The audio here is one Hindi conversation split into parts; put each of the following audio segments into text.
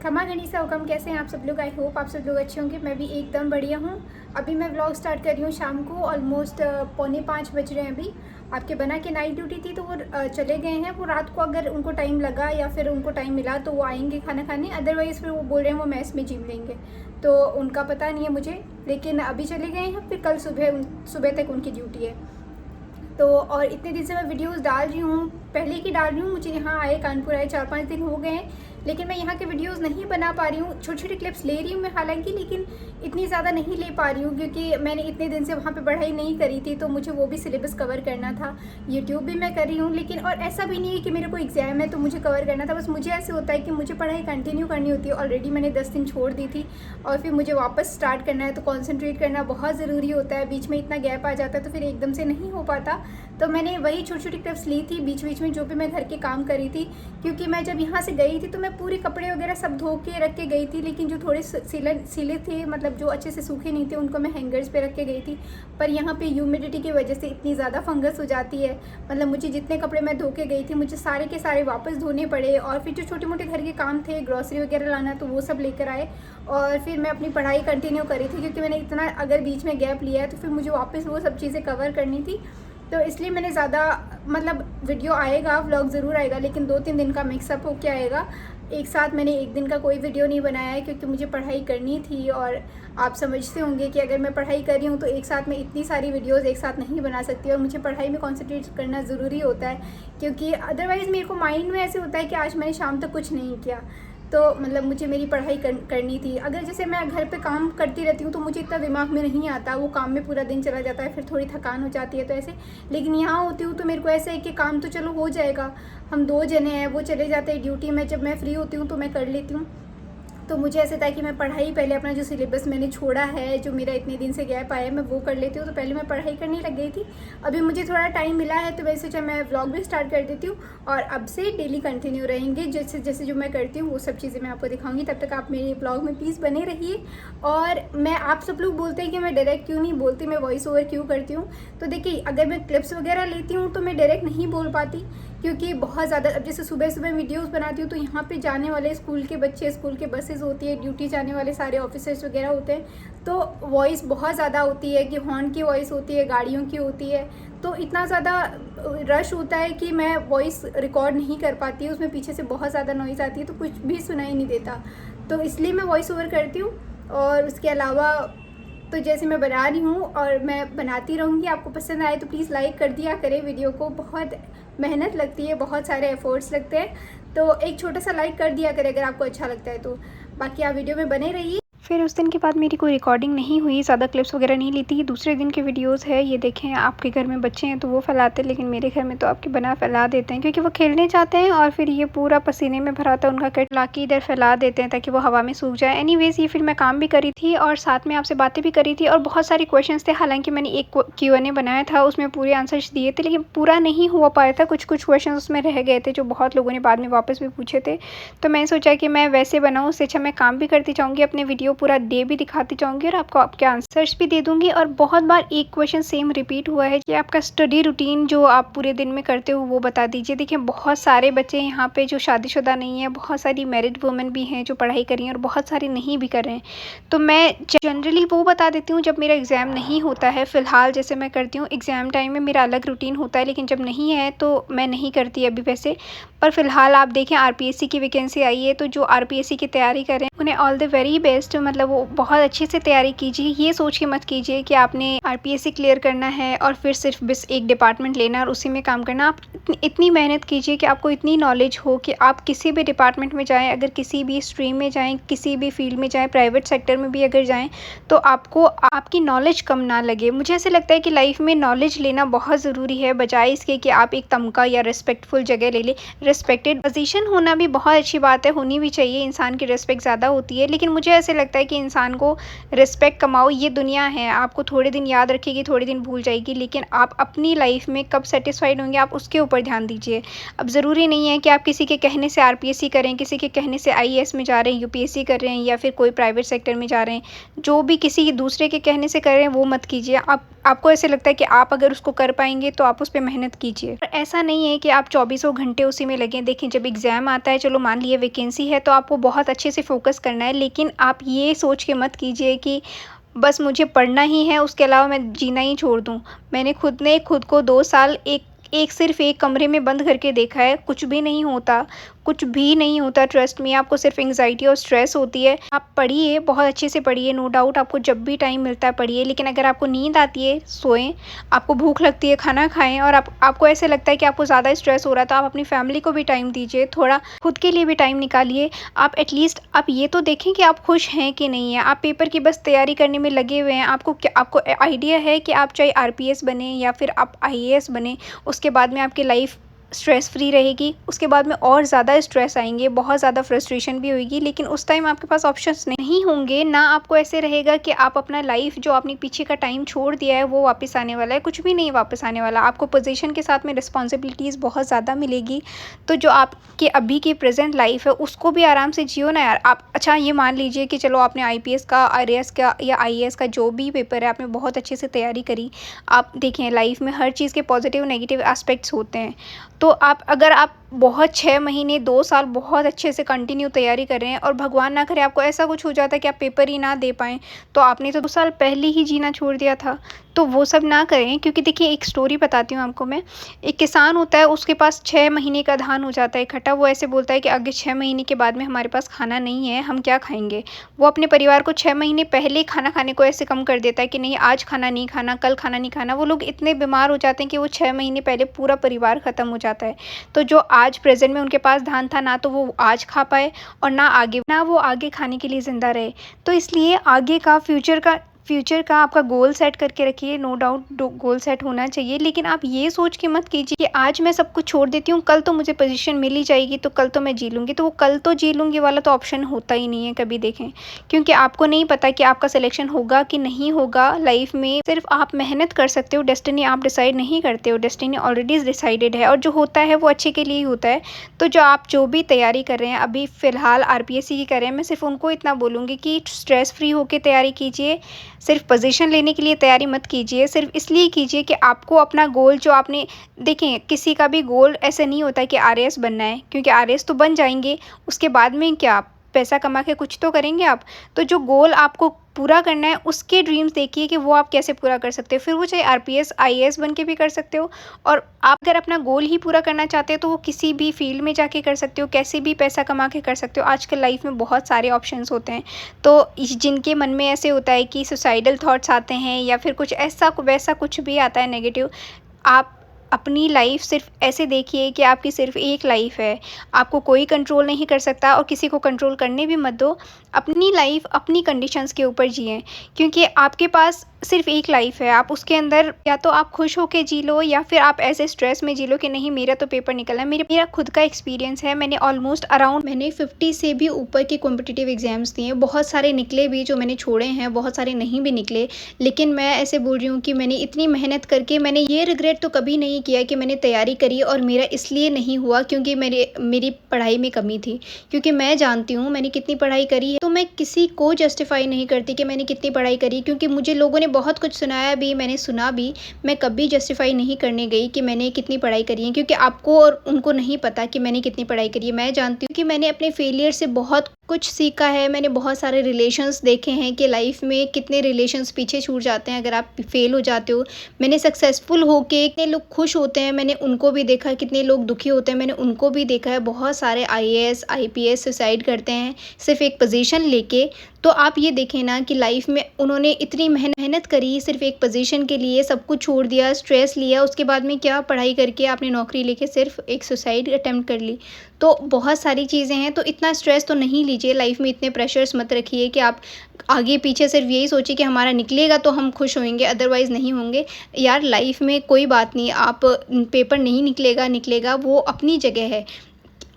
खमा गणी से हुकम। कैसे हैं आप सब लोग? आई होप आप सब लोग अच्छे होंगे। मैं भी एकदम बढ़िया हूँ। अभी मैं व्लॉग स्टार्ट कर रही हूँ शाम को, ऑलमोस्ट 4:45 बज रहे हैं अभी। आपके बना के नाइट ड्यूटी थी तो वो चले गए हैं। वो रात को अगर उनको टाइम लगा या फिर उनको टाइम मिला तो वो आएंगे खाना खाने, अदरवाइज़ फिर वो बोल रहे हैं वो मैस में जिम लेंगे, तो उनका पता नहीं है मुझे। लेकिन अभी चले गए हैं, फिर कल सुबह तक उनकी ड्यूटी है। तो और इतने दिन से मैं वीडियोस डाल रही हूँ, पहले की डाल रही हूँ। मुझे यहाँ आए, कानपुर आए 4-5 दिन हो गए हैं, लेकिन मैं यहाँ के वीडियोस नहीं बना पा रही हूँ। छोटी छोटी क्लिप्स ले रही हूँ मैं हालांकि, लेकिन इतनी ज़्यादा नहीं ले पा रही हूँ क्योंकि मैंने इतने दिन से वहाँ पे पढ़ाई नहीं करी थी, तो मुझे वो भी सिलेबस कवर करना था। यूट्यूब भी मैं कर रही हूँ, लेकिन और ऐसा भी नहीं है कि मेरे को एग्ज़ाम है तो मुझे कवर करना था। बस मुझे ऐसे होता है कि मुझे पढ़ाई कंटिन्यू करनी होती है। ऑलरेडी मैंने 10 दिन छोड़ दी थी और फिर मुझे वापस स्टार्ट करना है, तो कॉन्सेंट्रेट करना बहुत ज़रूरी होता है। बीच में इतना गैप आ जाता है तो फिर एकदम से नहीं हो पाता। तो मैंने वही छोटी छोटी क्लिप्स ली थी बीच बीच में, जो भी मैं घर के काम करी थी। क्योंकि मैं जब यहाँ से गई थी तो मैं पूरे कपड़े वगैरह सब धो के रख के गई थी, लेकिन जो थोड़े सिले थे, मतलब जो अच्छे से सूखे नहीं थे, उनको मैं हैंगर्स पे रख के गई थी। पर यहाँ पे ह्यूमिडिटी की वजह से इतनी ज़्यादा फंगस हो जाती है, मतलब मुझे जितने कपड़े मैं धो के गई थी मुझे सारे के सारे वापस धोने पड़े। और फिर जो छोटे मोटे घर के काम थे, ग्रॉसरी वगैरह लाना, तो वो सब लेकर आए। और फिर मैं अपनी पढ़ाई कंटिन्यू करी थी क्योंकि मैंने इतना अगर बीच में गैप लिया है तो फिर मुझे वापस वो सब चीज़ें कवर करनी थी। तो इसलिए मैंने ज़्यादा, मतलब वीडियो आएगा, व्लॉग ज़रूर आएगा, लेकिन 2-3 दिन का मिक्सअप होके आएगा। एक साथ मैंने एक दिन का कोई वीडियो नहीं बनाया है क्योंकि मुझे पढ़ाई करनी थी। और आप समझते होंगे कि अगर मैं पढ़ाई कर रही हूँ तो एक साथ में इतनी सारी वीडियोस एक साथ नहीं बना सकती, और मुझे पढ़ाई में कंसंट्रेट करना ज़रूरी होता है क्योंकि अदरवाइज़ मेरे को माइंड में ऐसे होता है कि आज मैंने शाम तक कुछ नहीं किया, तो मतलब मुझे मेरी पढ़ाई करनी थी। अगर जैसे मैं घर पे काम करती रहती हूँ तो मुझे इतना दिमाग में नहीं आता, वो काम में पूरा दिन चला जाता है, फिर थोड़ी थकान हो जाती है तो ऐसे। लेकिन यहाँ होती हूँ तो मेरे को ऐसा है कि काम तो चलो हो जाएगा, हम 2 जने हैं, वो चले जाते हैं ड्यूटी में, जब मैं फ्री होती हूँ तो मैं कर लेती हूँ। तो मुझे ऐसा था कि मैं पढ़ाई पहले, अपना जो सिलेबस मैंने छोड़ा है, जो मेरा इतने दिन से गैप आया है, मैं वो कर लेती हूँ। तो पहले मैं पढ़ाई करने लग गई थी। अभी मुझे थोड़ा टाइम मिला है तो वैसे सोचा मैं व्लॉग भी स्टार्ट कर देती हूँ, और अब से डेली कंटिन्यू रहेंगे। जैसे जैसे जो मैं करती हूँ वो सब चीज़ें मैं आपको दिखाऊंगी। तब तक आप मेरे व्लॉग में प्लीज़ बने रहिए। और मैं, आप सब लोग बोलते हैं कि मैं डायरेक्ट क्यों नहीं बोलती, मैं वॉइस ओवर क्यों करती हूँ। तो देखिए, अगर मैं क्लिप्स वगैरह लेती हूँ तो मैं डायरेक्ट नहीं बोल पाती क्योंकि बहुत ज़्यादा, अब जैसे सुबह सुबह वीडियोस बनाती हूँ तो यहाँ पे जाने वाले स्कूल के बच्चे, स्कूल के बसेस होती है, ड्यूटी जाने वाले सारे ऑफिसर्स वगैरह होते हैं, तो वॉइस बहुत ज़्यादा होती है कि हॉर्न की वॉइस होती है, गाड़ियों की होती है, तो इतना ज़्यादा रश होता है कि मैं वॉइस रिकॉर्ड नहीं कर पाती। उसमें पीछे से बहुत ज़्यादा नॉइज़ आती है तो कुछ भी सुनाई नहीं देता, तो इसलिए मैं वॉइस ओवर करती हूँ। और उसके अलावा तो जैसे मैं बना रही हूँ और मैं बनाती रहूँगी। आपको पसंद आए तो प्लीज़ लाइक कर दिया करें वीडियो को, बहुत मेहनत लगती है, बहुत सारे एफर्ट्स लगते हैं, तो एक छोटा सा लाइक कर दिया करें अगर आपको अच्छा लगता है तो। बाकी आप वीडियो में बने रहिए। फिर उस दिन के बाद मेरी कोई रिकॉर्डिंग नहीं हुई, ज़्यादा क्लिप्स वगैरह नहीं ली थी। दूसरे दिन के वीडियोस है, ये देखें। आपके घर में बच्चे हैं तो वो फैलाते हैं, लेकिन मेरे घर में तो आपके बना फैला देते हैं क्योंकि वो खेलने जाते हैं और फिर ये पूरा पसीने में भरा था उनका कट ला के इधर फैला देते हैं ताकि वो हवा में सूख जाए। एनीवेज, ये फिर मैं काम भी करी थी और साथ में आपसे बातें भी करी थी और बहुत सारे क्वेश्चन थे। हालांकि मैंने एक Q&A बनाया था, उसमें पूरे आंसर्स दिए थे, लेकिन पूरा नहीं हुआ पाया था। कुछ कुछ क्वेश्चन उसमें रह गए थे जो बहुत लोगों ने बाद में वापस भी पूछे थे। तो मैंने सोचा कि मैं वैसे बनाऊँ, उससे अच्छा मैं काम भी करती जाऊँगी, अपने वीडियो पूरा डे भी दिखाती जाऊँगी और आपको आपके आंसर्स भी दे दूँगी। और बहुत बार एक क्वेश्चन सेम रिपीट हुआ है कि आपका स्टडी रूटीन जो आप पूरे दिन में करते हो वो बता दीजिए। देखिए, बहुत सारे बच्चे यहाँ पे जो शादीशुदा नहीं है, बहुत सारी मैरिड वुमेन भी हैं जो पढ़ाई कर रही हैं और बहुत सारे नहीं भी कर रहे हैं। तो मैं जनरली वो बता देती हूँ जब मेरा एग्ज़ाम नहीं होता है। फ़िलहाल जैसे मैं करती हूँ एग्ज़ाम टाइम में मेरा अलग रूटीन होता है, लेकिन जब नहीं है तो मैं नहीं करती अभी वैसे। पर फ़िलहाल आप देखें, RPSC की वैकेंसी आई है, तो जो RPSC की तैयारी कर रहे हैं उन्हें ऑल द वेरी बेस्ट। मतलब वो बहुत अच्छे से तैयारी कीजिए। ये सोच के मत कीजिए कि आपने RPSC क्लियर करना है और फिर सिर्फ बस एक डिपार्टमेंट लेना और उसी में काम करना। आप इतनी मेहनत कीजिए कि आपको इतनी नॉलेज हो कि आप किसी भी डिपार्टमेंट में जाएँ, अगर किसी भी स्ट्रीम में जाएँ, किसी भी फील्ड में जाएँ, प्राइवेट सेक्टर में भी अगर जाएँ, तो आपको आपकी नॉलेज कम ना लगे। मुझे ऐसे लगता है कि लाइफ में नॉलेज लेना बहुत ज़रूरी है, बजाय इसके कि आप एक तमगा या रिस्पेक्टफुल जगह ले लें। रिस्पेक्टेड पोजीशन होना भी बहुत अच्छी बात है, होनी भी चाहिए, इंसान की रिस्पेक्ट ज़्यादा होती है। लेकिन मुझे ऐसे लगता है कि इंसान को रिस्पेक्ट कमाओ, ये दुनिया है, आपको थोड़े दिन याद रखेगी, थोड़े दिन भूल जाएगी, लेकिन आप अपनी लाइफ में कब सेटिस्फाइड होंगे आप उसके ऊपर ध्यान दीजिए। अब ज़रूरी नहीं है कि आप किसी के कहने से RPSC करें, किसी के कहने से IAS में जा रहे हैं, UPSC कर रहे हैं या फिर कोई प्राइवेट सेक्टर में जा रहे हैं। जो भी किसी दूसरे के कहने से कर रहे हैं वो मत कीजिए। आप आपको ऐसे लगता है कि आप अगर उसको कर पाएंगे तो आप उस पर मेहनत कीजिए। और ऐसा नहीं है कि आप चौबीसों घंटे उसी में लगें। देखिए, जब एग्ज़ाम आता है, चलो मान लिए वैकेंसी है, तो आपको बहुत अच्छे से फोकस करना है, लेकिन आप ये सोच के मत कीजिए कि बस मुझे पढ़ना ही है, उसके अलावा मैं जीना ही छोड़ दूँ। मैंने खुद को 2 साल सिर्फ़ एक कमरे में बंद करके देखा है, कुछ भी नहीं होता, कुछ भी नहीं होता। ट्रस्ट मी, आपको सिर्फ़ एंग्ज़ायटी और स्ट्रेस होती है। आप पढ़िए, बहुत अच्छे से पढ़िए, नो डाउट आपको जब भी टाइम मिलता है पढ़िए, लेकिन अगर आपको नींद आती है, सोएँ, आपको भूख लगती है, खाना खाएँ, और आपको ऐसे लगता है कि आपको ज़्यादा स्ट्रेस हो रहा है, तो आप अपनी फ़ैमिली को भी टाइम दीजिए, थोड़ा खुद के लिए भी टाइम निकालिए। आप एटलीस्ट आप ये तो देखें कि आप खुश हैं कि नहीं हैं। आप पेपर की बस तैयारी करने में लगे हुए हैं, आपको आइडिया है कि आप चाहे आरपीएस बने या फिर आप आईएएस बने, उसके बाद में आपकी लाइफ स्ट्रेस फ्री रहेगी, उसके बाद में और ज़्यादा स्ट्रेस आएंगे, बहुत ज़्यादा फ्रस्ट्रेशन भी होगी, लेकिन उस टाइम आपके पास ऑप्शंस नहीं होंगे ना। आपको ऐसे रहेगा कि आप अपना लाइफ जो आपने पीछे का टाइम छोड़ दिया है वो वापस आने वाला है, कुछ भी नहीं वापस आने वाला। आपको पोजीशन के साथ में रिस्पॉन्सिबिलिटीज़ बहुत ज़्यादा मिलेगी, तो जो आपके अभी की प्रेजेंट लाइफ है उसको भी आराम से जियो ना यार। आप अच्छा ये मान लीजिए कि चलो आपने आईपीएस का, आरएएस का या आईएएस का जो भी पेपर है, आपने बहुत अच्छे से तैयारी करी। आप देखें, लाइफ में हर चीज़ के पॉजिटिव नेगेटिव एस्पेक्ट्स होते हैं, तो अगर आप बहुत 6 महीने 2 साल बहुत अच्छे से कंटिन्यू तैयारी कर रहे हैं और भगवान ना करे आपको ऐसा कुछ हो जाता है कि आप पेपर ही ना दे पाएँ, तो आपने तो 2 साल पहले ही जीना छोड़ दिया था। तो वो सब ना करें, क्योंकि देखिए एक स्टोरी बताती हूँ आपको मैं। एक किसान होता है, उसके पास 6 महीने का धान हो जाता है इकट्ठा। वो ऐसे बोलता है कि अगर 6 महीने के बाद में हमारे पास खाना नहीं है, हम क्या खाएँगे? वो अपने परिवार को 6 महीने पहले ही खाना खाने को ऐसे कम कर देता है कि नहीं, आज खाना नहीं खाना, कल खाना नहीं खाना। वो लोग इतने बीमार हो जाते हैं कि वो 6 महीने पहले पूरा परिवार ख़त्म हो जाता है। तो जो आज प्रेज़ेंट में उनके पास धान था, ना तो वो आज खा पाए और ना वो आगे खाने के लिए ज़िंदा रहे। तो इसलिए आगे का फ्यूचर का आपका गोल सेट करके रखिए। नो डाउट गोल सेट होना चाहिए, लेकिन आप ये सोच के मत कीजिए कि आज मैं सब कुछ छोड़ देती हूँ, कल तो मुझे पोजीशन मिल ही जाएगी, तो कल तो मैं जी लूँगी। तो वो कल तो जी लूँगी वाला तो ऑप्शन होता ही नहीं है कभी, देखें, क्योंकि आपको नहीं पता कि आपका सिलेक्शन होगा कि नहीं होगा। लाइफ में सिर्फ आप मेहनत कर सकते हो, डेस्टिनी आप डिसाइड नहीं करते हो, डेस्टिनी ऑलरेडी डिसाइडेड है, और जो होता है वो अच्छे के लिए ही होता है। तो जो भी तैयारी कर रहे हैं, अभी फ़िलहाल आरपीएससी की कर रहे हैं, मैं सिर्फ उनको इतना बोलूँगी कि स्ट्रेस फ्री होकर तैयारी कीजिए। सिर्फ पोजीशन लेने के लिए तैयारी मत कीजिए, सिर्फ इसलिए कीजिए कि आपको अपना गोल जो आपने, देखें, किसी का भी गोल ऐसे नहीं होता कि आरएएस बनना है, क्योंकि आरएएस तो बन जाएंगे, उसके बाद में क्या, पैसा कमा के कुछ तो करेंगे आप। तो जो गोल आपको पूरा करना है, उसके ड्रीम्स देखिए कि वो आप कैसे पूरा कर सकते हो। फिर वो चाहे आरपीएस आईएएस बन के भी कर सकते हो, और आप अगर अपना गोल ही पूरा करना चाहते हो तो वो किसी भी फील्ड में जाके कर सकते हो, कैसे भी पैसा कमा के कर सकते हो। आजकल लाइफ में बहुत सारे ऑप्शंस होते हैं, तो जिनके मन में ऐसे होता है कि सुसाइडल थॉट्स आते हैं या फिर कुछ ऐसा वैसा कुछ भी आता है नेगेटिव, आप अपनी लाइफ सिर्फ ऐसे देखिए कि आपकी सिर्फ एक लाइफ है, आपको कोई कंट्रोल नहीं कर सकता और किसी को कंट्रोल करने भी मत दो। अपनी लाइफ अपनी कंडीशंस के ऊपर जिएं, क्योंकि आपके पास सिर्फ एक लाइफ है। आप उसके अंदर या तो आप खुश होके जी लो, या फिर आप ऐसे स्ट्रेस में जी लो कि नहीं, मेरा तो पेपर निकलना है। मेरा खुद का एक्सपीरियंस है, मैंने ऑलमोस्ट अराउंड 50 से भी ऊपर के कॉम्पिटिटिव एग्जाम्स दिए, बहुत सारे निकले भी जो मैंने छोड़े हैं, बहुत सारे नहीं भी निकले। लेकिन मैं ऐसे बोल रही हूँ कि मैंने इतनी मेहनत करके मैंने ये रिग्रेट तो कभी नहीं किया कि मैंने तैयारी करी और मेरा इसलिए नहीं हुआ क्योंकि मेरी पढ़ाई में कमी थी, क्योंकि मैं जानती हूँ मैंने कितनी पढ़ाई करी है। तो मैं किसी को जस्टिफाई नहीं करती कि मैंने कितनी पढ़ाई करी, क्योंकि मुझे लोगों ने बहुत कुछ सुनाया भी, मैंने सुना भी। मैं कभी जस्टिफाई नहीं करने गई कि मैंने कितनी पढ़ाई करी है, क्योंकि आपको और उनको नहीं पता कि मैंने कितनी पढ़ाई करी है। मैं जानती हूँ कि मैंने अपने फेलियर से बहुत कुछ सीखा है। मैंने बहुत सारे रिलेशंस देखे हैं कि लाइफ में कितने रिलेशंस पीछे छूट जाते हैं अगर आप फेल हो जाते हो। मैंने सक्सेसफुल होके कितने लोग खुश होते हैं, मैंने उनको भी देखा। कितने लोग दुखी होते हैं, मैंने उनको भी देखा है। बहुत सारे आईएएस आईपीएस सुसाइड करते हैं सिर्फ एक पोजीशन लेके। तो आप ये देखें ना कि लाइफ में उन्होंने इतनी मेहनत करी सिर्फ एक पोजीशन के लिए, सब कुछ छोड़ दिया, स्ट्रेस लिया, उसके बाद में क्या, पढ़ाई करके आपने नौकरी लेके सिर्फ एक सुसाइड अटेम्प्ट कर ली। तो बहुत सारी चीज़ें हैं, तो इतना स्ट्रेस तो नहीं लीजिए लाइफ में, इतने प्रेशर्स मत रखिए कि आप आगे पीछे सिर्फ यही सोचिए कि हमारा निकलेगा तो हम खुश होंगे, अदरवाइज़ नहीं होंगे। यार लाइफ में कोई बात नहीं, आप पेपर नहीं निकलेगा वो अपनी जगह है।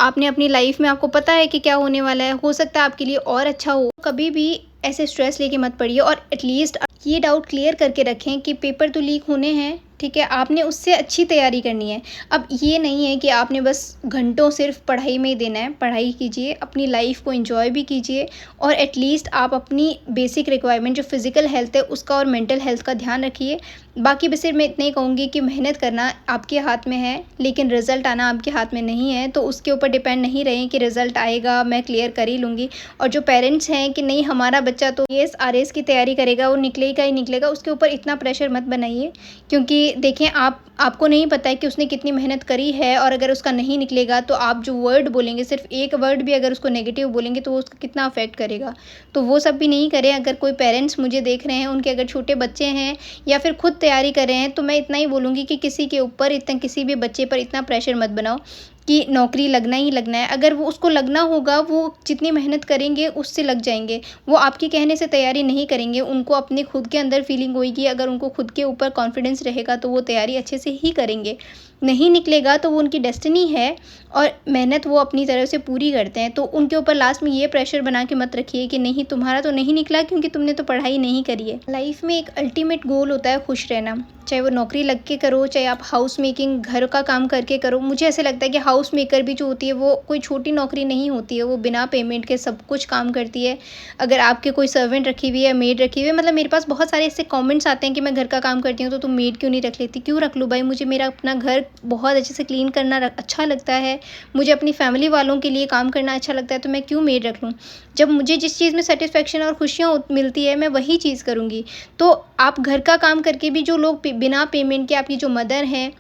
आपने अपनी लाइफ में, आपको पता है कि क्या होने वाला है, हो सकता है आपके लिए और अच्छा हो। कभी भी ऐसे स्ट्रेस लेके मत पढ़िए, और एटलीस्ट ये डाउट क्लियर करके रखें कि पेपर तो लीक होने हैं, ठीक है, आपने उससे अच्छी तैयारी करनी है। अब ये नहीं है कि आपने बस घंटों सिर्फ पढ़ाई में ही देना है। पढ़ाई कीजिए, अपनी लाइफ को एंजॉय भी कीजिए, और एटलीस्ट आप अपनी बेसिक रिक्वायरमेंट जो फिज़िकल हेल्थ है उसका और मेंटल हेल्थ का ध्यान रखिए। बाकी बस सिर्फ मैं इतना ही कहूँगी कि मेहनत करना आपके हाथ में है, लेकिन रिज़ल्ट आना आपके हाथ में नहीं है। तो उसके ऊपर डिपेंड नहीं रहें कि रिज़ल्ट आएगा, मैं क्लियर कर ही लूँगी। और जो पेरेंट्स हैं कि नहीं हमारा बच्चा तो आईएएस आरएएस की तैयारी करेगा, वो निकलेगा ही निकलेगा, उसके ऊपर इतना प्रेशर मत बनाइए। क्योंकि देखें आपको नहीं पता है कि उसने कितनी मेहनत करी है, और अगर उसका नहीं निकलेगा तो आप जो वर्ड बोलेंगे, सिर्फ एक वर्ड भी अगर उसको नेगेटिव बोलेंगे तो वो उसको कितना अफेक्ट करेगा। तो वो सब भी नहीं करें। अगर कोई पेरेंट्स मुझे देख रहे हैं, उनके अगर छोटे बच्चे हैं या फिर खुद तैयारी कर रहे हैं, तो मैं इतना ही बोलूँगी कि किसी के ऊपर इतना, किसी भी बच्चे पर इतना प्रेशर मत बनाओ कि नौकरी लगना ही लगना है। अगर वो उसको लगना होगा, वो जितनी मेहनत करेंगे उससे लग जाएँगे। वो आपके कहने से तैयारी नहीं करेंगे, उनको अपने खुद के अंदर फीलिंग होएगी। अगर उनको खुद के ऊपर कॉन्फिडेंस रहेगा तो वो तैयारी अच्छे से ही करेंगे। नहीं निकलेगा तो वो उनकी डेस्टिनी है, और मेहनत वो अपनी तरफ से पूरी करते हैं। तो उनके ऊपर लास्ट में ये प्रेशर बना के मत रखिए कि नहीं तुम्हारा तो नहीं निकला क्योंकि तुमने तो पढ़ाई नहीं करी है। लाइफ में एक अल्टीमेट गोल होता है खुश रहना, चाहे वो नौकरी लग के करो, चाहे आप हाउस मेकिंग घर का काम करके करो। मुझे ऐसे लगता है कि हाउस मेकर भी जो होती है वो कोई छोटी नौकरी नहीं होती है, वो बिना पेमेंट के सब कुछ काम करती है। अगर आपके कोई सर्वेंट रखी हुई है, मेड रखी हुई है, मतलब मेरे पास बहुत सारे ऐसे कमेंट्स आते हैं कि मैं घर का काम करती हूँ तो तुम मेड क्यों नहीं रख लेती। क्यों रख लूँ भाई, मुझे मेरा अपना घर बहुत अच्छे से क्लीन करना अच्छा लगता है, मुझे अपनी फैमिली वालों के लिए काम करना अच्छा लगता है, तो मैं क्यों मेड रख लूँ। जब मुझे जिस चीज़ में सेटिस्फेक्शन और खुशियाँ मिलती है मैं वही चीज़ करूँगी। तो आप घर का काम करके भी, जो लोग बिना पेमेंट के, आपकी जो मदर हैं,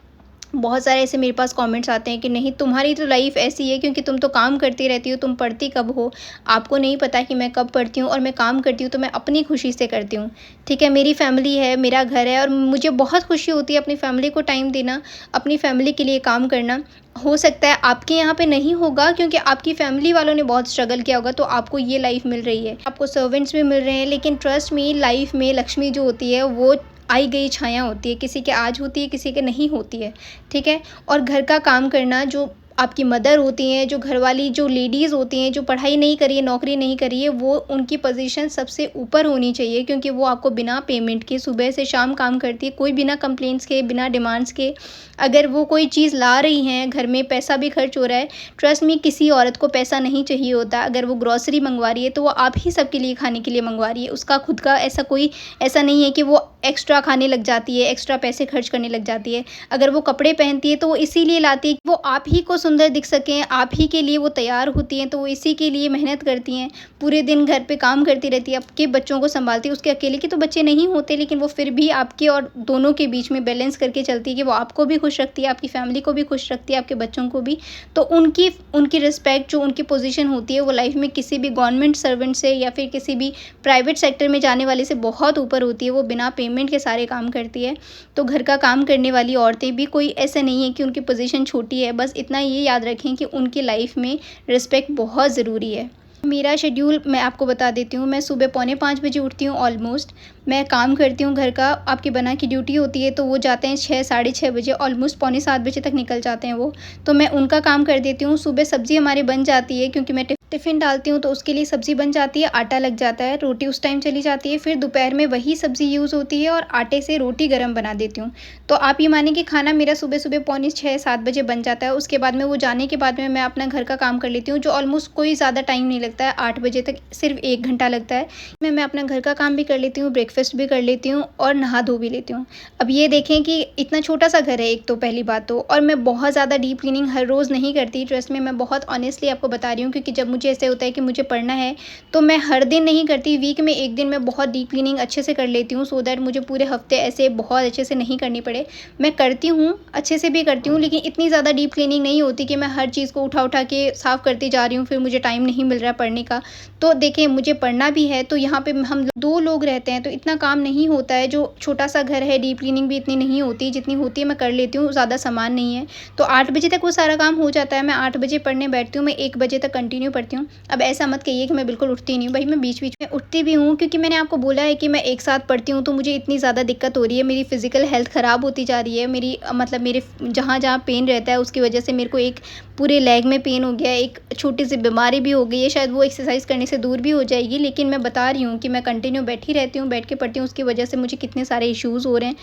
बहुत सारे ऐसे मेरे पास कमेंट्स आते हैं कि नहीं तुम्हारी तो लाइफ ऐसी है क्योंकि तुम तो काम करती रहती हो, तुम पढ़ती कब हो। आपको नहीं पता कि मैं कब पढ़ती हूँ, और मैं काम करती हूँ तो मैं अपनी खुशी से करती हूँ। ठीक है, मेरी फैमिली है, मेरा घर है, और मुझे बहुत खुशी होती है अपनी फैमिली को टाइम देना, अपनी फैमिली के लिए काम करना। हो सकता है आपके यहाँ पे नहीं होगा क्योंकि आपकी फैमिली वालों ने बहुत स्ट्रगल किया होगा, तो आपको ये लाइफ मिल रही है, आपको सर्वेंट्स भी मिल रहे हैं। लेकिन ट्रस्ट मी, लाइफ में लक्ष्मी जो होती है वो आई गई छाया होती है, किसी के आज होती है, किसी के नहीं होती है। ठीक है, और घर का काम करना, जो आपकी मदर होती हैं, जो घरवाली जो लेडीज़ होती हैं, जो पढ़ाई नहीं करी है, नौकरी नहीं करी है, वो उनकी पोजीशन सबसे ऊपर होनी चाहिए क्योंकि वो आपको बिना पेमेंट के सुबह से शाम काम करती है, कोई बिना कंप्लेंट्स के, बिना डिमांड्स के। अगर वो कोई चीज़ ला रही हैं, घर में पैसा भी खर्च हो रहा है, ट्रस्ट मी किसी औरत को पैसा नहीं चाहिए होता। अगर वो ग्रॉसरी मंगवा रही है तो वो आप ही सबके लिए खाने के लिए मंगवा रही है, उसका खुद का ऐसा नहीं है कि वो एक्स्ट्रा खाने लग जाती है, एक्स्ट्रा पैसे खर्च करने लग जाती है। अगर वो कपड़े पहनती है तो वो इसीलिए लाती है कि वो आप ही को सुंदर दिख सकें, आप ही के लिए वो तैयार होती हैं, तो वो इसी के लिए मेहनत करती हैं। पूरे दिन घर पे काम करती रहती है, आपके बच्चों को संभालती है। उसके अकेले के तो बच्चे नहीं होते, लेकिन वो फिर भी आपके और दोनों के बीच में बैलेंस करके चलती है कि वो आपको भी खुश रखती है, आपकी फैमिली को भी खुश रखती है, आपके बच्चों को भी। तो उनकी रिस्पेक्ट, जो उनकी पोजीशन होती है, वो लाइफ में किसी भी गवर्नमेंट सर्वेंट से या फिर किसी भी प्राइवेट सेक्टर में जाने वाले से बहुत ऊपर होती है। वो बिना पेमेंट के सारे काम करती है। तो घर का काम करने वाली औरतें भी कोई ऐसे नहीं है कि उनकी पोजीशन छोटी है। बस इतना ये याद रखें कि उनकी लाइफ में रिस्पेक्ट बहुत ज़रूरी है। मेरा शेड्यूल मैं आपको बता देती हूँ। मैं सुबह 4:45 बजे उठती हूँ ऑलमोस्ट। मैं काम करती हूँ घर का, आपकी बना की ड्यूटी होती है तो वो जाते हैं 6 साढ़े 6 बजे, ऑलमोस्ट 6:45 बजे तक निकल जाते हैं वो। तो मैं उनका काम कर देती हूँ। सुबह सब्ज़ी हमारी बन जाती है क्योंकि मैं टिफ़िन डालती हूँ, तो उसके लिए सब्ज़ी बन जाती है, आटा लग जाता है, रोटी उस टाइम चली जाती है। फिर दोपहर में वही सब्ज़ी यूज़ होती है और आटे से रोटी गरम बना देती हूँ। तो आप ये मानिए कि खाना मेरा सुबह-सुबह 6:45-7 बजे बन जाता है। उसके बाद में वो जाने के बाद में मैं अपना घर का काम कर लेती हूँ, जो ऑलमोस्ट कोई ज़्यादा टाइम नहीं लगता है। 8 बजे तक सिर्फ 1 घंटा लगता है। मैं अपना घर का काम भी कर लेती हूँ, ब्रेकफ़ास्ट भी कर लेती हूँ और नहा धो भी लेती हूँ। अब ये देखें कि इतना छोटा-सा घर है एक तो, पहली बात तो, और मैं बहुत ज़्यादा डीप क्लीनिंग हर रोज़ नहीं करती। ट्रस्ट में, मैं बहुत ऑनेस्टली आपको बता रही हूँ, क्योंकि जब मुझे ऐसे होता है कि मुझे पढ़ना है तो मैं हर दिन नहीं करती, वीक में 1 दिन मैं बहुत डीप क्लीनिंग अच्छे से कर लेती हूँ, सो दैट मुझे पूरे हफ्ते ऐसे बहुत अच्छे से नहीं करनी पड़े। मैं करती हूँ, अच्छे से भी करती हूँ, लेकिन इतनी ज़्यादा डीप क्लीनिंग नहीं होती कि मैं हर चीज़ को उठा के साफ़ करती जा रही हूँ, फिर मुझे टाइम नहीं मिल रहा है पढ़ने का। तो देखिए, मुझे पढ़ना भी है, तो यहाँ पे हम 2 लोग रहते हैं तो इतना काम नहीं होता है। जो छोटा-सा घर है, डीप क्लीनिंग भी इतनी नहीं होती, जितनी होती है मैं कर लेती हूँ, ज़्यादा सामान नहीं है। तो 8 बजे तक वो सारा काम हो जाता है। मैं 8 बजे पढ़ने बैठती हूँ, मैं 1 बजे तक कंटिन्यू पढ़ती हूँ। अब ऐसा मत कहिए कि मैं बिल्कुल उठती नहीं हूँ, भाई मैं बीच-बीच में उठती भी हूँ, क्योंकि मैंने आपको बोला है कि मैं एक साथ पढ़ती हूँ, तो मुझे इतनी ज़्यादा दिक्कत हो रही है, मेरी फ़िज़िकल हेल्थ ख़राब होती जा रही है। मतलब मेरे जहाँ-जहाँ पेन रहता है उसकी वजह से मेरे को एक पूरे लेग में पेन हो गया है, एक छोटी-सी बीमारी भी हो गई है, शायद वो एक्सरसाइज़ करने से दूर भी हो जाएगी, लेकिन मैं बता रही हूँ कि मैं कंटिन्यू बैठी रहती हूँ, बैठ के पढ़ती हूँ, उसकी वजह से मुझे कितने सारे इश्यूज़ हो रहे हैं।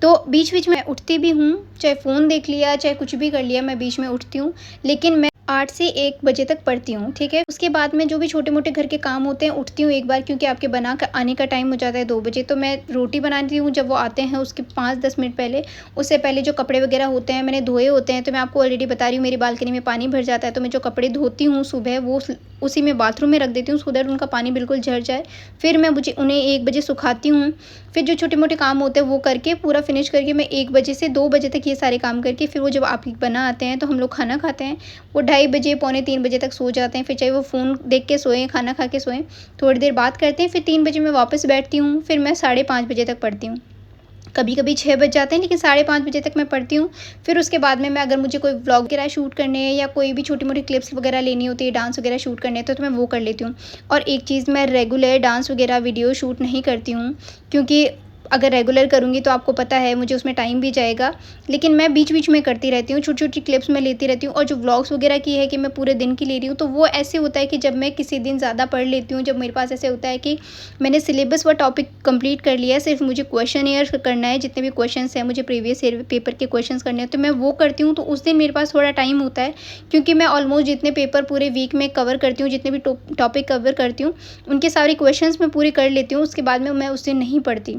तो बीच-बीच में उठती भी हूँ, चाहे फ़ोन देख लिया, चाहे कुछ भी कर लिया, मैं बीच में उठती हूँ, लेकिन मैं 8 से 1 बजे तक पढ़ती हूँ, ठीक है। उसके बाद में जो भी छोटे-मोटे घर के काम होते हैं, उठती हूँ एक बार, क्योंकि आपके बना कर आने का टाइम हो जाता है 2 बजे, तो मैं रोटी बनाती हूँ जब वो आते हैं उसके 5-10 मिनट पहले। उससे पहले जो कपड़े वगैरह होते हैं मैंने धोए होते हैं, तो मैं आपको ऑलरेडी बता रही हूँ मेरी बालकनी में पानी भर जाता है, तो मैं जो कपड़े धोती हूँ सुबह वो उसी में बाथरूम में रख देती हूँ, सो दैट उनका पानी बिल्कुल झड़ जाए। फिर मैं मुझे उन्हें 1 बजे सुखाती हूँ। फिर जो छोटे-मोटे काम होते हैं वो करके पूरा फिनिश करके मैं 1 बजे से 2 बजे तक ये सारे काम करके फिर वो जब आपके बना आते हैं तो हम लोग खाना खाते हैं। वो 2:30 बजे, पौने 3 बजे तक सो जाते हैं, फिर चाहे वो फ़ोन देख के सोएँ, खाना खा के सोएँ, थोड़ी देर बात करते हैं, फिर 3 बजे मैं वापस बैठती हूँ, फिर मैं 5:30 बजे तक पढ़ती हूँ। कभी-कभी 6 बज जाते हैं, लेकिन 5:30 बजे तक मैं पढ़ती हूँ। फिर उसके बाद में मैं अगर मुझे कोई व्लॉग वगैरह शूट करने हैं या कोई भी छोटी-मोटी क्लिप्स वगैरह लेनी होती है, डांस वगैरह शूट करने हैं, तो मैं वो कर लेती हूँ। और एक चीज़, मैं रेगुलर डांस वगैरह वीडियो शूट नहीं करती हूँ, क्योंकि अगर रेगुलर करूँगी तो आपको पता है मुझे उसमें टाइम भी जाएगा। लेकिन मैं बीच-बीच में करती रहती हूँ, छोटी-छोटी क्लिप्स मैं लेती रहती हूँ। और जो व्लॉग्स वगैरह की है कि मैं पूरे दिन की ले रही हूँ, तो वो ऐसे होता है कि जब मैं किसी दिन ज़्यादा पढ़ लेती हूँ, जब मेरे पास ऐसे होता है कि मैंने सिलेबस व टॉपिक कंप्लीट कर लिया है, सिर्फ मुझे क्वेश्चनियर करना है, जितने भी क्वेश्चंस हैं मुझे प्रीवियस ईयर पेपर के क्वेश्चंस करने हैं, तो मैं वो करती हूँ। तो उस दिन मेरे पास थोड़ा टाइम होता है, क्योंकि मैं ऑलमोस्ट जितने पेपर पूरे वीक में कवर करती हूँ, जितने भी टॉपिक कवर करती हूँ, उनके सारे क्वेश्चंस मैं पूरे कर लेती हूँ। उसके बाद में मैं उस दिन नहीं पढ़ती,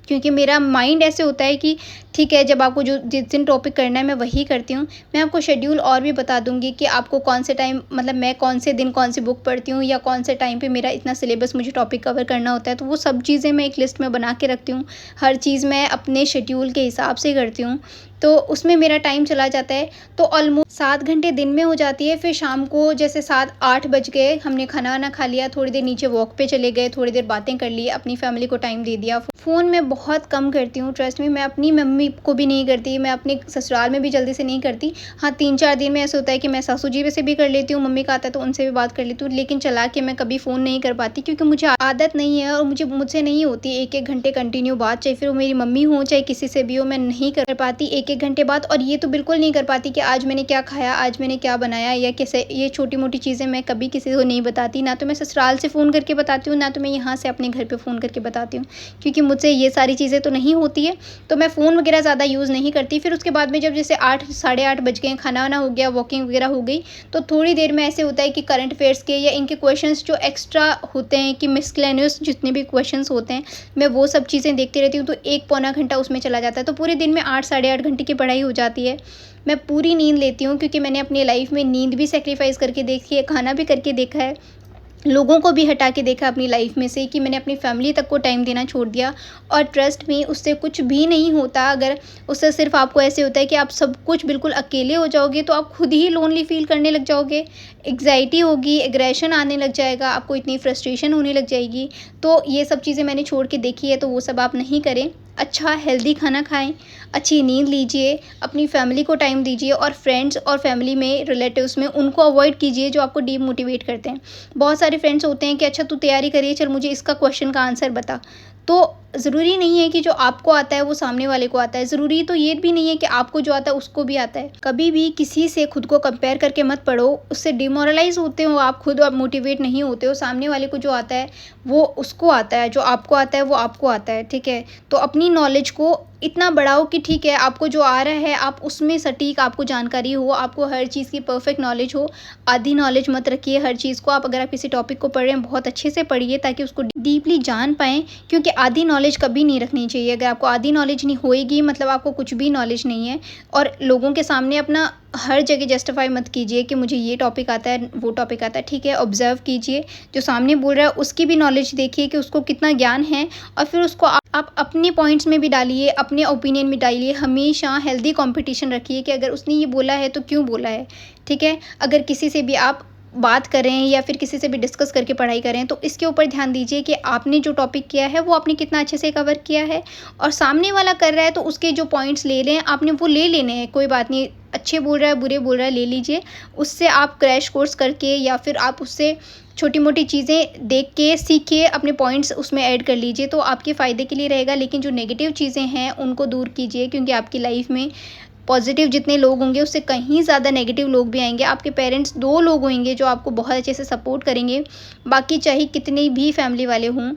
क्योंकि मेरा माइंड ऐसे होता है कि ठीक है, जब आपको जो जिस दिन टॉपिक करना है मैं वही करती हूँ। मैं आपको शेड्यूल और भी बता दूँगी कि आपको कौन से टाइम, मतलब मैं कौन से दिन कौन सी बुक पढ़ती हूँ या कौन से टाइम पे मेरा इतना सिलेबस मुझे टॉपिक कवर करना होता है। तो वो सब चीज़ें मैं एक लिस्ट में बना के रखती हूँ। हर चीज़ मैं अपने शेड्यूल के हिसाब से करती हूँ, तो उसमें मेरा टाइम चला जाता है। तो ऑलमोस्ट 7 घंटे दिन में हो जाती है। फिर शाम को जैसे 7-8 बज गए, हमने खाना-वाना खा लिया, थोड़ी देर नीचे वॉक पे चले गए, थोड़ी देर बातें कर ली, अपनी फैमिली को टाइम दे दिया। फ़ोन मैं बहुत कम करती हूँ, ट्रस्ट मी। मैं अपनी मम्मी को भी नहीं करती, मैं अपने ससुराल में भी जल्दी से नहीं करती। हाँ, 3-4 दिन में ऐसा होता है कि मैं सासू जी से भी कर लेती हूँ, मम्मी का आता है तो उनसे भी बात कर लेती हूँ, लेकिन चला के मैं कभी फ़ोन नहीं कर पाती, क्योंकि मुझे आदत नहीं है और मुझसे नहीं होती 1-1 घंटे कंटिन्यू बात, चाहे फिर वो मेरी मम्मी हो, चाहे किसी से भी हो, मैं नहीं कर पाती 1-1 घंटे बात। और ये तो बिल्कुल नहीं कर पाती कि आज मैंने क्या खाया, आज मैंने क्या बनाया या कैसे, ये छोटी-मोटी चीज़ें मैं कभी किसी को नहीं बताती। ना तो मैं ससुराल से फ़ोन करके बताती हूँ, ना तो मैं यहाँ से अपने घर पे फ़ोन करके बताती हूँ, क्योंकि मुझसे ये सारी चीज़ें तो नहीं होती है, तो मैं फ़ोन वगैरह ज़्यादा यूज़ नहीं करती। फिर उसके बाद में जब जैसे 8 साढ़े 8 बज गए, खाना-वाना हो गया, वॉकिंग वगैरह हो गई, तो थोड़ी देर में ऐसे होता है कि करंट अफेयर्स के या इनके क्वेश्चंस जो एक्स्ट्रा होते हैं, कि मिसलेनियस जितने भी क्वेश्चंस होते हैं, मैं वो सब चीज़ें देखती रहती हूँ, तो 1 पौना घंटा उसमें चला जाता है। तो पूरे दिन में 8 साढ़े 8 घंटे की पढ़ाई हो जाती है। मैं पूरी नींद लेती हूँ, क्योंकि मैंने अपनी लाइफ में नींद भी सैक्रिफाइस करके देखी है, खाना भी करके देखा है, लोगों को भी हटा के देखा अपनी लाइफ में से, कि मैंने अपनी फैमिली तक को टाइम देना छोड़ दिया। और ट्रस्ट मी, उससे कुछ भी नहीं होता। अगर उससे सिर्फ आपको ऐसे होता है कि आप सब कुछ बिल्कुल अकेले हो जाओगे, तो आप खुद ही लोनली फील करने लग जाओगे, एग्जाइटी होगी, एग्रेशन आने लग जाएगा, आपको इतनी फ्रस्ट्रेशन होने लग जाएगी। तो ये सब चीज़ें मैंने छोड़ के देखी है, तो वो सब आप नहीं करें। अच्छा हेल्दी खाना खाएं, अच्छी नींद लीजिए, अपनी फैमिली को टाइम दीजिए, और फ्रेंड्स और फैमिली में, रिलेटिव्स में, उनको अवॉइड कीजिए जो आपको डीमोटिवेट करते हैं। बहुत सारे फ्रेंड्स होते हैं कि अच्छा तू तैयारी करिए, चल मुझे इसका क्वेश्चन का आंसर बता। तो ज़रूरी नहीं है कि जो आपको आता है वो सामने वाले को आता है। ज़रूरी तो ये भी नहीं है कि आपको जो आता है उसको भी आता है। कभी भी किसी से खुद को कंपेयर करके मत पढ़ो, उससे डिमोरलाइज़ होते हो आप खुद, और मोटिवेट नहीं होते हो। सामने वाले को जो आता है वो उसको आता है, जो आपको आता है वो आपको आता है, ठीक है? तो अपनी नॉलेज को इतना बढ़ाओ कि ठीक है, आपको जो आ रहा है आप उसमें सटीक आपको जानकारी हो, आपको हर चीज़ की परफेक्ट नॉलेज हो। आधी नॉलेज मत रखिए हर चीज़ को। आप अगर आप किसी टॉपिक को पढ़ रहे हैं, बहुत अच्छे से पढ़िए, ताकि उसको डीपली जान पाएँ, क्योंकि आधी नॉलेज कभी नहीं रखनी चाहिए। अगर आपको आधी नॉलेज नहीं होएगी, मतलब आपको कुछ भी नॉलेज नहीं है। और लोगों के सामने अपना हर जगह जस्टिफाई मत कीजिए कि मुझे ये टॉपिक आता है, वो टॉपिक आता है, ठीक है? ऑब्जर्व कीजिए, जो सामने बोल रहा है उसकी भी नॉलेज देखिए कि उसको कितना ज्ञान है, और फिर उसको आप अपने पॉइंट्स में भी डालिए, अपने ओपिनियन में डालिए। हमेशा हेल्दी कंपटीशन रखिए कि अगर उसने ये बोला है तो क्यों बोला है, ठीक है? अगर किसी से भी आप बात करें या फिर किसी से भी डिस्कस करके पढ़ाई करें, तो इसके ऊपर ध्यान दीजिए कि आपने जो टॉपिक किया है वो आपने कितना अच्छे से कवर किया है, और सामने वाला कर रहा है तो उसके जो पॉइंट्स ले लें, आपने वो ले लेने हैं, कोई बात नहीं। अच्छे बोल रहा है, बुरे बोल रहा है, ले लीजिए। उससे आप क्रैश कोर्स करके या फिर आप उससे छोटी-मोटी चीज़ें देख के सीखिए, अपने पॉइंट्स उसमें ऐड कर लीजिए, तो आपके फ़ायदे के लिए रहेगा। लेकिन जो नेगेटिव चीज़ें हैं उनको दूर कीजिए, क्योंकि आपकी लाइफ में पॉजिटिव जितने लोग होंगे उससे कहीं ज़्यादा नेगेटिव लोग भी आएँगे। आपके पेरेंट्स 2 लोग होंगे जो आपको बहुत अच्छे से सपोर्ट करेंगे। बाकी चाहे कितने भी फैमिली वाले हों,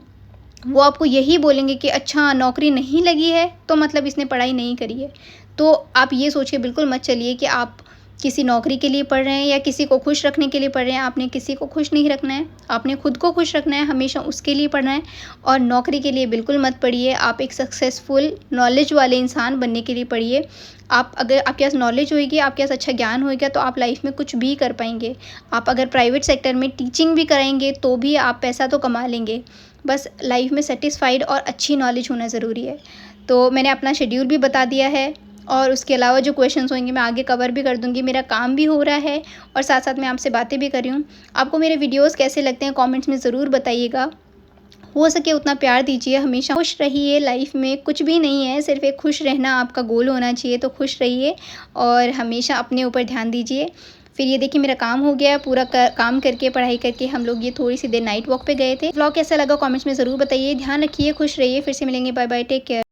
वो आपको यही बोलेंगे कि अच्छा नौकरी नहीं लगी है तो मतलब इसने पढ़ाई नहीं करी है। तो आप ये सोच के बिल्कुल मत चलिए कि आप किसी नौकरी के लिए पढ़ रहे हैं या किसी को खुश रखने के लिए पढ़ रहे हैं, आपने किसी को खुश नहीं रखना है, आपने खुद को खुश रखना है, हमेशा उसके लिए पढ़ना है। और नौकरी के लिए बिल्कुल मत पढ़िए, आप एक सक्सेसफुल नॉलेज वाले इंसान बनने के लिए पढ़िए। आप अगर आपके पास नॉलेज होएगी, आपके पास अच्छा ज्ञान होएगा, तो आप लाइफ में कुछ भी कर पाएंगे। आप अगर प्राइवेट सेक्टर में टीचिंग भी कराएंगे तो भी आप पैसा तो कमा लेंगे। बस लाइफ में सेटिस्फाइड और अच्छी नॉलेज होना ज़रूरी है। तो मैंने अपना शेड्यूल भी बता दिया है, और उसके अलावा जो क्वेश्चंस होंगे मैं आगे कवर भी कर दूँगी। मेरा काम भी हो रहा है और साथ साथ मैं आपसे बातें भी कर रही हूँ। आपको मेरे वीडियोस कैसे लगते हैं कमेंट्स में ज़रूर बताइएगा। हो सके उतना प्यार दीजिए, हमेशा खुश रहिए। लाइफ में कुछ भी नहीं है, सिर्फ एक खुश रहना आपका गोल होना चाहिए। तो खुश रहिए और हमेशा अपने ऊपर ध्यान दीजिए। फिर ये देखिए मेरा काम हो गया, पूरा काम करके पढ़ाई करके हम लोग ये थोड़ी सी देर नाइट वॉक पे गए थे। व्लॉग कैसा लगा कमेंट्स में ज़रूर बताइए। ध्यान रखिए, खुश रहिए। फिर से मिलेंगे, बाय बाय, टेक केयर।